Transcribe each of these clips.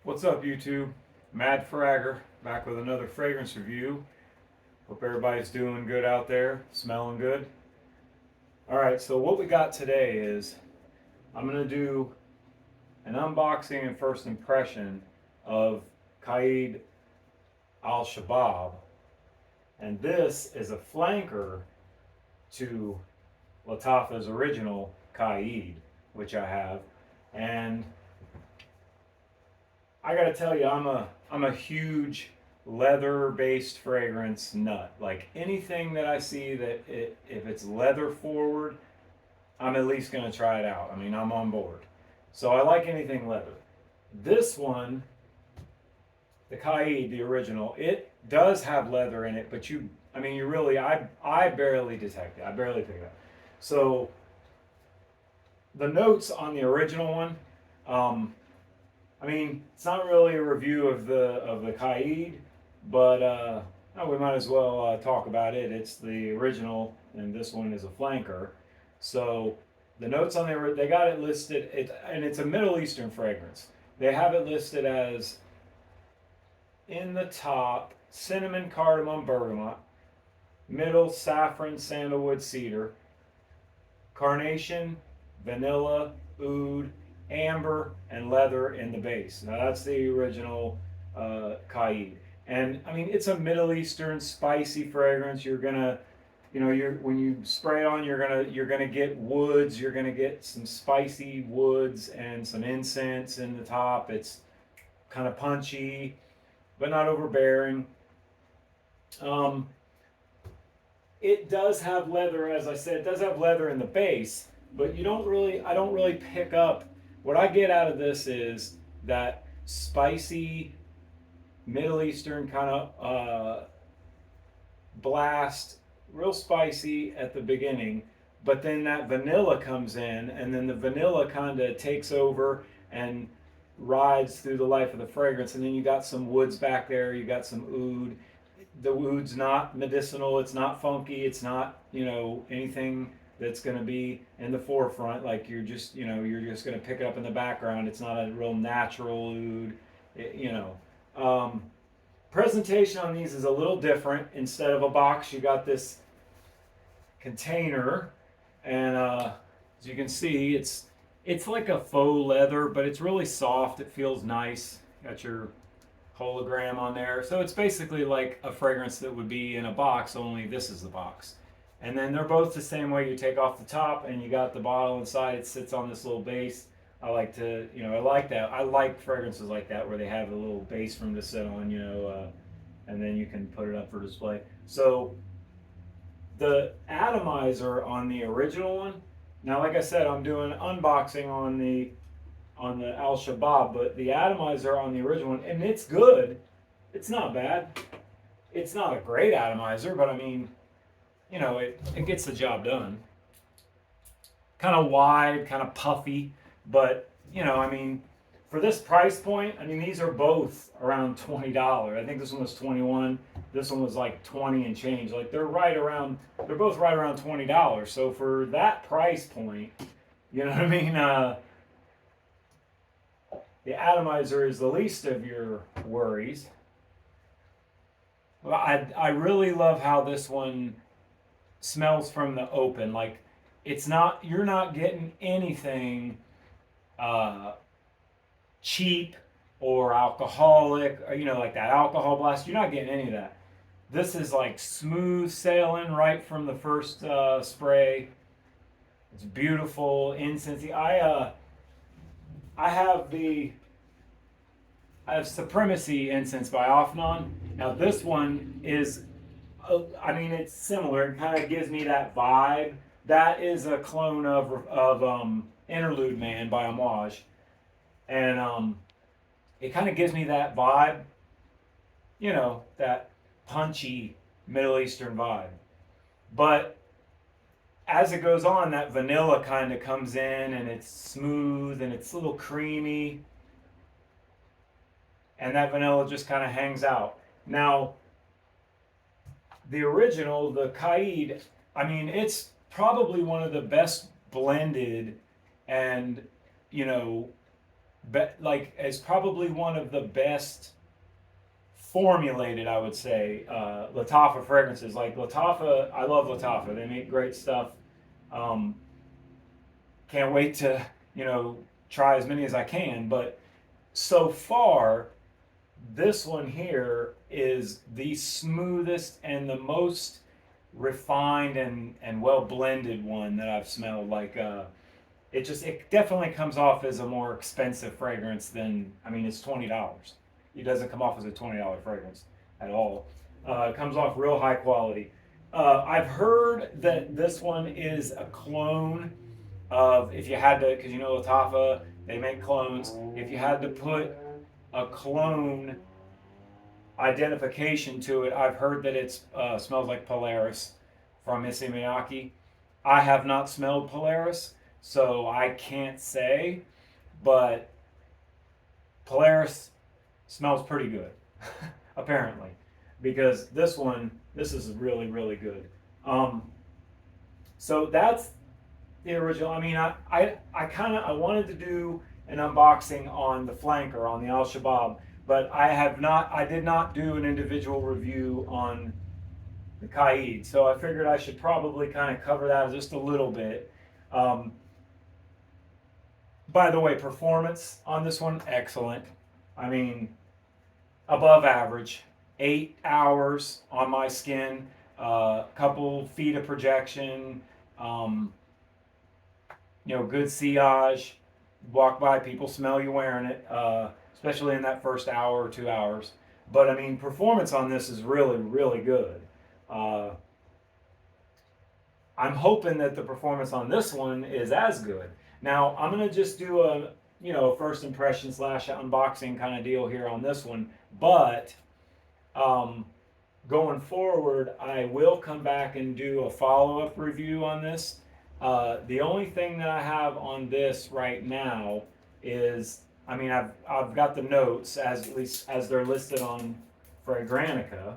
What's up, YouTube? Mad Fragger back with another fragrance review. Hope everybody's doing good out there, smelling good. All right, so what we got today is I'm gonna do an unboxing and first impression of Qaa'ed Al Shabaab, and this is a flanker to Lattafa's original Qaa'ed, which I have, and I gotta tell you, I'm a huge leather-based fragrance nut. Like anything that I see if it's leather forward, I'm at least gonna try it out. I mean, I'm on board. So I like anything leather. This one, the Qaa'ed, the original, it does have leather in it, but you really, I barely detect it. I barely pick it up. So the notes on the original one, it's not really a review of the Qaa'ed, but we might as well talk about it. It's the original, and this one is a flanker. So the notes on there, they got it listed, and it's a Middle Eastern fragrance. They have it listed as in the top cinnamon, cardamom, bergamot, middle saffron, sandalwood, cedar, carnation, vanilla, oud, amber, and leather in the base. Now that's the original Qaa'ed, and I mean it's a Middle Eastern spicy fragrance. You're gonna, when you spray it on, you're gonna get woods. You're gonna get some spicy woods and some incense in the top. It's kind of punchy, but not overbearing. It does have leather, as I said. It does have leather in the base, but I don't really pick up. What I get out of this is that spicy Middle Eastern kind of blast, real spicy at the beginning, but then that vanilla comes in, and then the vanilla kind of takes over and rides through the life of the fragrance, and then you got some woods back there, you got some oud. The oud's not medicinal, it's not funky, it's not, anything that's going to be in the forefront. Like you're just going to pick it up in the background. It's not a real natural oud. Presentation on these is a little different. Instead of a box, you got this container, and as you can see, it's like a faux leather, but it's really soft. It feels nice. Got your hologram on there, so it's basically like a fragrance that would be in a box, only this is the box. And then they're both the same way. You take off the top and you got the bottle inside. It sits on this little base. I like that. I like fragrances like that where they have a little base for them to sit on, and then you can put it up for display. So the atomizer on the original one, now like I said, I'm doing unboxing on the Al Shabaab, but the atomizer on the original one, and it's good. It's not bad. It's not a great atomizer, but I mean, it gets the job done. Kind of wide, kind of puffy, but for this price point, these are both around $20. I think this one was 21. This one was like 20 and change. Like they're both right around $20. So for that price point, you know what I mean? The atomizer is the least of your worries. Well, I really love how this one smells from the open. Like you're not getting anything cheap or alcoholic, or, like that alcohol blast. You're not getting any of that. This is like smooth sailing right from the first spray. It's beautiful, incensey. I have Supremacy incense by Offnon. Now this one is, it's similar. It kind of gives me that vibe. That is a clone of Interlude Man by Homage, and it kind of gives me that vibe. That punchy Middle Eastern vibe. But as it goes on, that vanilla kind of comes in, and it's smooth and it's a little creamy, and that vanilla just kind of hangs out. Now, the original, the Qaa'ed, it's probably one of the best blended and, like is probably one of the best formulated, I would say, Lattafa fragrances. Like Lattafa, I love Lattafa. They make great stuff. Um, can't wait to, you know, try as many as I can. But so far, this one here is the smoothest and the most refined and well blended one that I've smelled. Like it definitely comes off as a more expensive fragrance than, I mean, it's $20. It doesn't come off as a $20 fragrance at all. It comes off real high quality. I've heard that this one is a clone of, if you had to, because you know Lattafa, they make clones. If you had to put a clone identification to it, I've heard that it smells like Polaris from Issey Miyake. I have not smelled Polaris, so I can't say, but Polaris smells pretty good, apparently, because this is really, really good. So that's the original. I mean, I wanted to do an unboxing on the flanker, on the Al Shabaab, but I did not do an individual review on the Qaa'ed. So I figured I should probably kind of cover that just a little bit. Um, by the way, performance on this one, excellent. I mean, above average. 8 hours on my skin, a couple feet of projection, um, good sillage. Walk by, people smell you wearing it, especially in that first hour or 2 hours. But I mean, performance on this is really, really good. Uh, I'm hoping that the performance on this one is as good. Now, I'm gonna just do a first impression slash unboxing kind of deal here on this one, but um, going forward, I will come back and do a follow-up review on this. The only thing that I have on this right now is, I mean, I've got the notes as at least as they're listed on Fragrantica,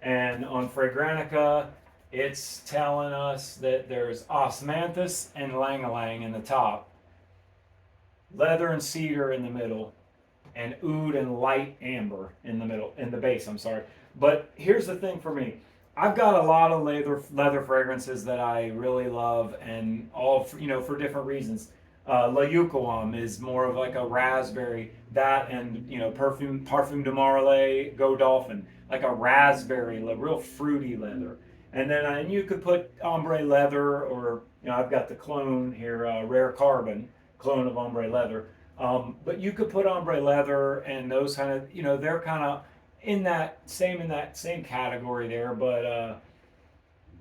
and on Fragrantica, it's telling us that there's osmanthus and ylang-ylang in the top, leather and cedar in the middle, and oud and light amber in the middle, in the base. I'm sorry, but here's the thing for me. I've got a lot of leather fragrances that I really love, and all for different reasons. La Yucawam is more of like a raspberry. That and Parfum de Marley, Go Dolphin, like a raspberry, real fruity leather. And then and you could put ombre leather, or I've got the clone here, Rare Carbon clone of ombre leather. But you could put ombre leather and those kind of, they're kind of in that same category there. But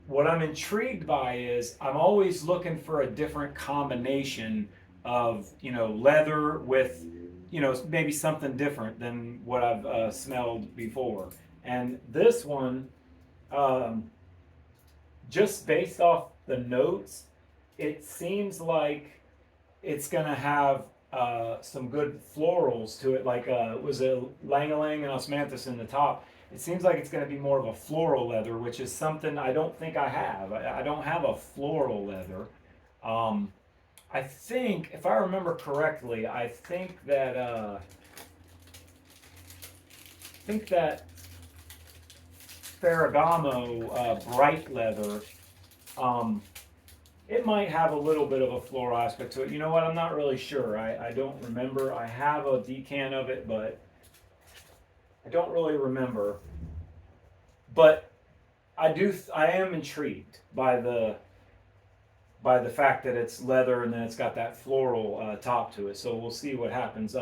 what I'm intrigued by is I'm always looking for a different combination of leather with maybe something different than what I've smelled before. And this one, just based off the notes, it seems like it's gonna have some good florals to it, like was it ylang-ylang and osmanthus in the top. It seems like it's going to be more of a floral leather, which is something I don't think I have. I don't have a floral leather. I think, if I remember correctly, I think that Ferragamo bright leather, it might have a little bit of a floral aspect to it. You know what? I'm not really sure. I don't remember. I have a decan of it, but I don't really remember. But I am intrigued by the fact that it's leather and then it's got that floral top to it. So we'll see what happens.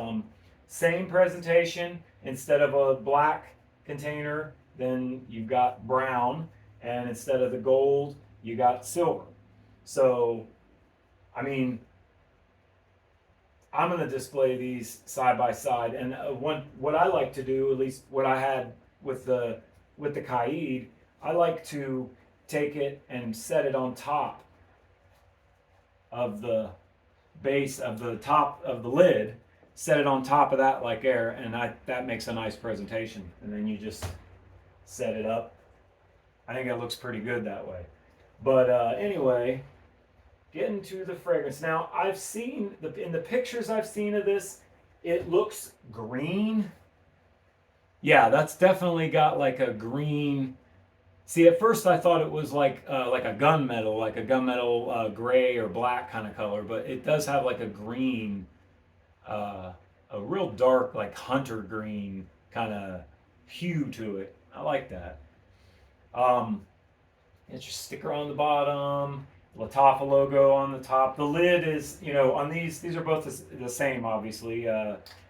Same presentation. Instead of a black container, then you've got brown, and instead of the gold, you got silver. So, I mean, I'm going to display these side by side, and what I like to do, at least what I had with the Qaa'ed, I like to take it and set it on top of the base of the top of the lid, set it on top of that like air, and that makes a nice presentation. And then you just set it up. I think it looks pretty good that way. But anyway, getting to the fragrance. Now, I've seen, in the pictures I've seen of this, It looks green. Yeah, that's definitely got like a green. See, at first I thought it was like a gunmetal, like a gunmetal gray or black kind of color, but it does have like a green, uh, a real dark like hunter green kind of hue to it. I like that. Um, it's your sticker on the bottom, Lattafa logo on the top. The lid is, on these are both the same, obviously.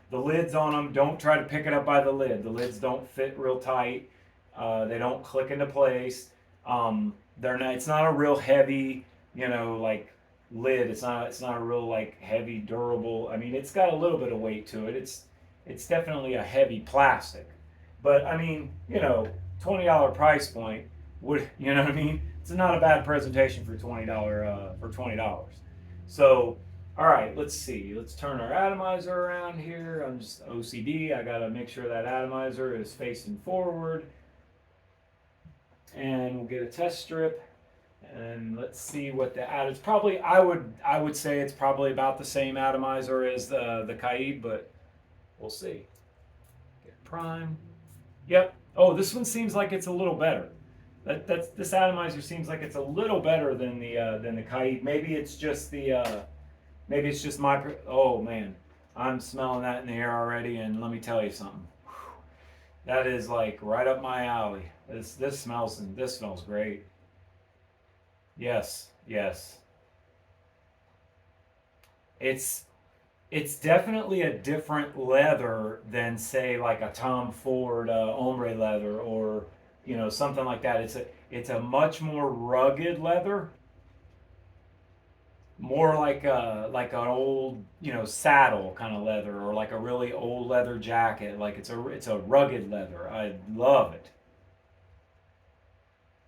The lids on them, don't try to pick it up by the lid. The lids don't fit real tight. They don't click into place. They're not. It's not a real heavy, like lid. It's not a real like heavy, durable. I mean, it's got a little bit of weight to it. It's definitely a heavy plastic. But I mean, $20 price point would, you know what I mean? It's not a bad presentation for $20. So, all right, let's see. Let's turn our atomizer around here. I'm just OCD. I gotta make sure that atomizer is facing forward, and we'll get a test strip. And let's see what the it's probably. I would say it's probably about the same atomizer as the Qaa'ed, but we'll see. Get prime. Yep. Oh, this one seems like it's a little better. This atomizer seems like it's a little better than the Qaa'ed. Maybe it's just my. Oh man, I'm smelling that in the air already, and let me tell you something. That is like right up my alley. This smells great. Yes, yes. It's it's definitely a different leather than say like a Tom Ford ombre leather or something like that. It's a much more rugged leather, more like an old saddle kind of leather or like a really old leather jacket. Like it's a rugged leather. I love it.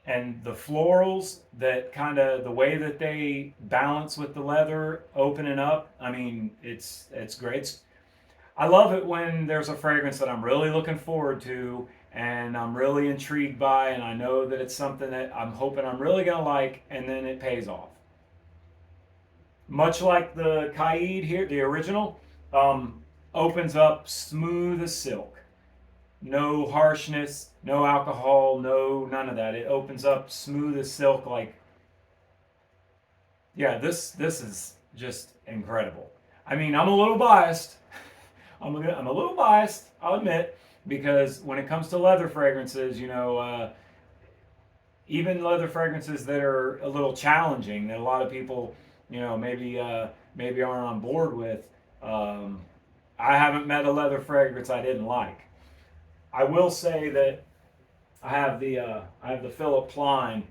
And the florals, that kind of the way that they balance with the leather opening up, I mean it's great. I love it when there's a fragrance that I'm really looking forward to and I'm really intrigued by, and I know that it's something that I'm hoping I'm really gonna like, and then it pays off. Much like the Qaa'ed here, the original, opens up smooth as silk. No harshness, no alcohol, no none of that. It opens up smooth as silk. Like, yeah, this is just incredible. I mean, I'm a little biased. I'm a little biased, I'll admit, because when it comes to leather fragrances, even leather fragrances that are a little challenging, that a lot of people, maybe aren't on board with. Um, I haven't met a leather fragrance I didn't like. I will say that I have the Philip Klein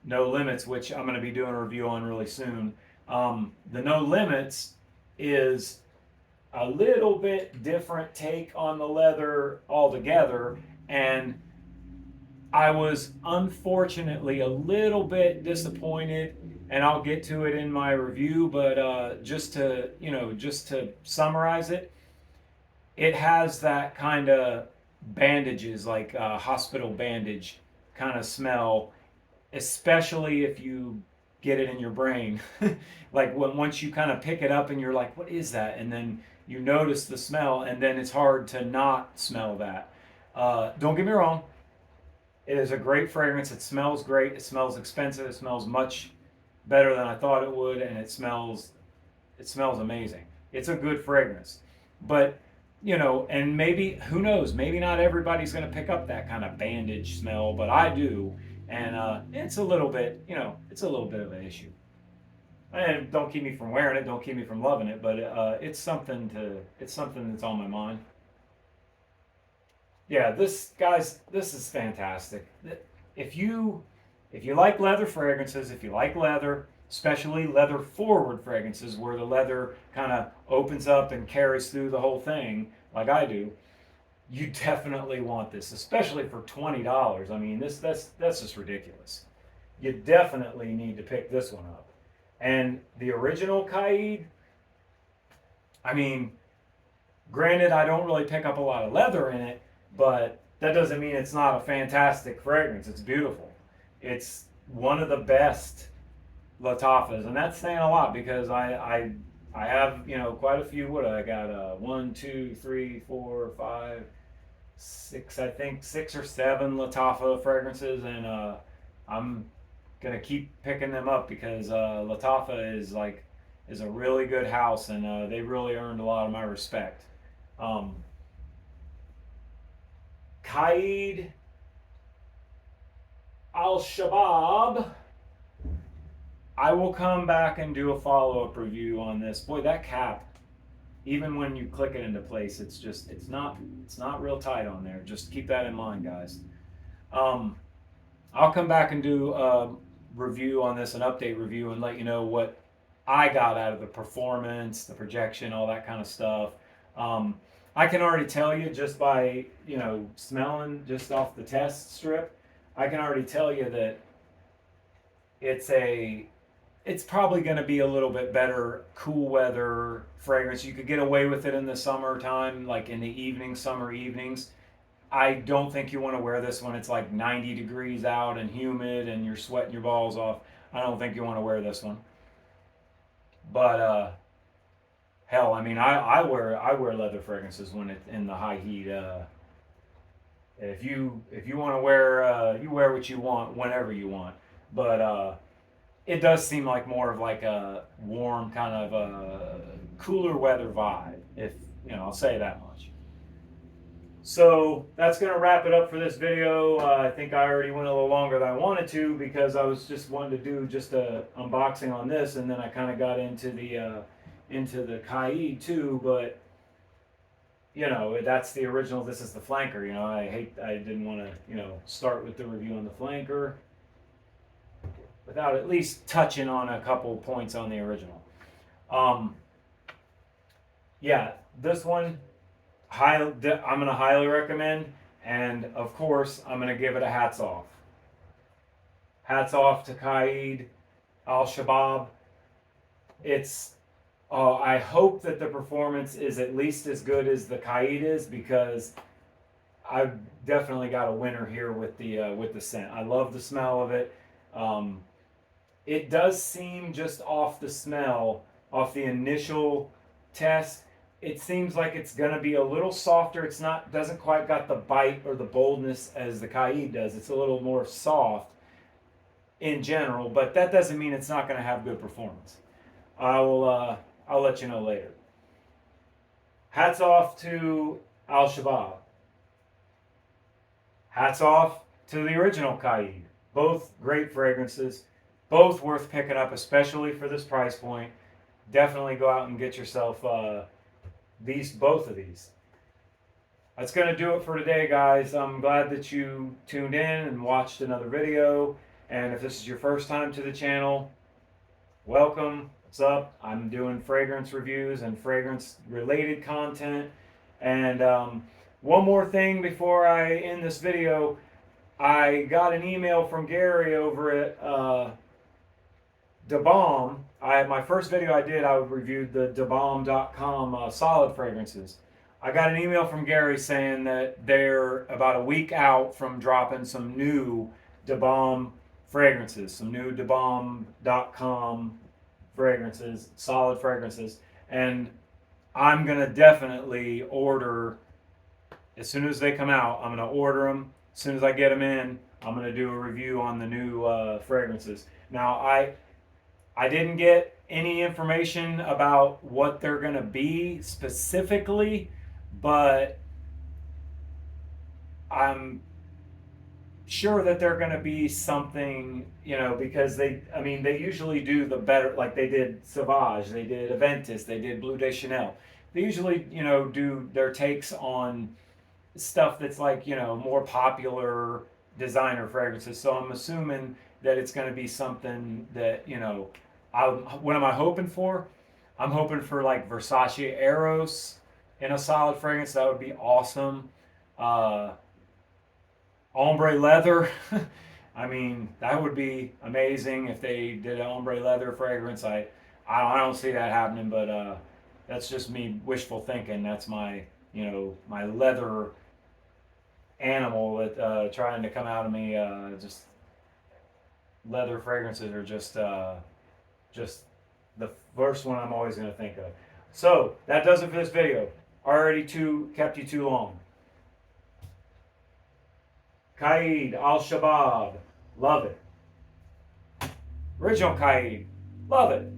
No Limits, which I'm going to be doing a review on really soon. The No Limits is a little bit different take on the leather altogether, and I was unfortunately a little bit disappointed, and I'll get to it in my review. But just to summarize it, it has that kind of bandages, like hospital bandage kind of smell, especially if you get it in your brain. Like when once you kind of pick it up and you're like, what is that? And then you notice the smell, and then it's hard to not smell that. Don't get me wrong, it is a great fragrance. It smells great. It smells expensive. It smells much better than I thought it would, and it smells amazing. It's a good fragrance, but and maybe who knows? Maybe not everybody's going to pick up that kind of bandage smell, but I do, and it's a little bit, it's a little bit of an issue. And don't keep me from wearing it. Don't keep me from loving it, but it's something that's on my mind. Yeah, this is fantastic. If you if you like leather fragrances, if you like leather, especially leather forward fragrances where the leather kind of opens up and carries through the whole thing, like I do, you definitely want this, especially for $20. I mean, that's just ridiculous. You definitely need to pick this one up. And the original Qaa'ed, I mean, granted, I don't really pick up a lot of leather in it, but that doesn't mean it's not a fantastic fragrance. It's beautiful. It's one of the best Lattafas, and that's saying a lot because I I have, quite a few. What I got? One, two, three, four, five, six. I think 6 or 7 Lattafa fragrances, and I'm gonna keep picking them up because Lattafa is a really good house, and they really earned a lot of my respect. Um, Qaa'ed Al Shabaab. I will come back and do a follow-up review on this. Boy, that cap, even when you click it into place, it's not real tight on there. Just keep that in mind, guys. Um, I'll come back and do a review on this, an update review, and let you know what I got out of the performance, the projection, all that kind of stuff. Um, I can already tell you just by smelling just off the test strip. I can already tell you that it's a it's probably going to be a little bit better cool weather fragrance. You could get away with it in the summertime, like in the evening, summer evenings. I don't think you want to wear this when it's like 90 degrees out and humid and you're sweating your balls off. I don't think you want to wear this one. But hell, I mean, I wear leather fragrances when it's in the high heat. If you want to wear, you wear what you want whenever you want. But it does seem like more of like a warm kind of cooler weather vibe. If I'll say that much. So that's gonna wrap it up for this video. I think I already went a little longer than I wanted to because I was just wanting to do just a unboxing on this, and then I kind of got into the Qaa'ed too. But that's the original. This is the flanker. I didn't want to start with the review on the flanker without at least touching on a couple points on the original. Yeah, this one, I'm going to highly recommend, and of course, I'm going to give it a hats off. Hats off to Qaa'ed Al Shabaab. I hope that the performance is at least as good as the Qaa'ed is, because I've definitely got a winner here with the scent. I love the smell of it. It does seem, just off the smell, off the initial test, it seems like it's gonna be a little softer. Doesn't quite got the bite or the boldness as the Qaa'ed does. It's a little more soft in general, but that doesn't mean it's not gonna have good performance. I'll let you know later. Hats off to Al Shabaab. Hats off to the original Qaa'ed. Both great fragrances. Both worth picking up, especially for this price point. Definitely go out and get yourself both of these. That's going to do it for today, guys. I'm glad that you tuned in and watched another video. And if this is your first time to the channel, welcome. What's up? I'm doing fragrance reviews and fragrance-related content. And one more thing before I end this video. I got an email from Gary over at DaBalm. My first video I did, I reviewed the DaBalm.com solid fragrances. I got an email from Gary saying that they're about a week out from dropping some new DaBalm fragrances, some new DaBalm.com fragrances, solid fragrances, and I'm gonna definitely order as soon as they come out. I'm gonna order them as soon as I get them in. I'm gonna do a review on the new fragrances. Now I didn't get any information about what they're going to be specifically, but I'm sure that they're going to be something, because they usually do the better, like they did Sauvage, they did Aventus, they did Bleu de Chanel. They usually, do their takes on stuff that's like, more popular designer fragrances. So I'm assuming that it's going to be something that, what am I hoping for? I'm hoping for like Versace Eros in a solid fragrance. That would be awesome. Ombre leather. I mean, that would be amazing if they did an ombre leather fragrance. I don't see that happening, but that's just me wishful thinking. That's my my leather animal that trying to come out of me. Just leather fragrances are just the first one I'm always going to think of. So that does it for this video. Already kept you too long. Qaa'ed Al Shabaab, love it. Original Qaa'ed, love it.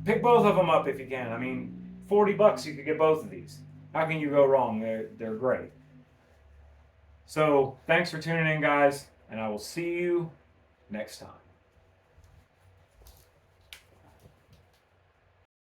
Pick both of them up if you can. I mean, $40 you could get both of these. How can you go wrong? They're great. So thanks for tuning in, guys, and I will see you next time.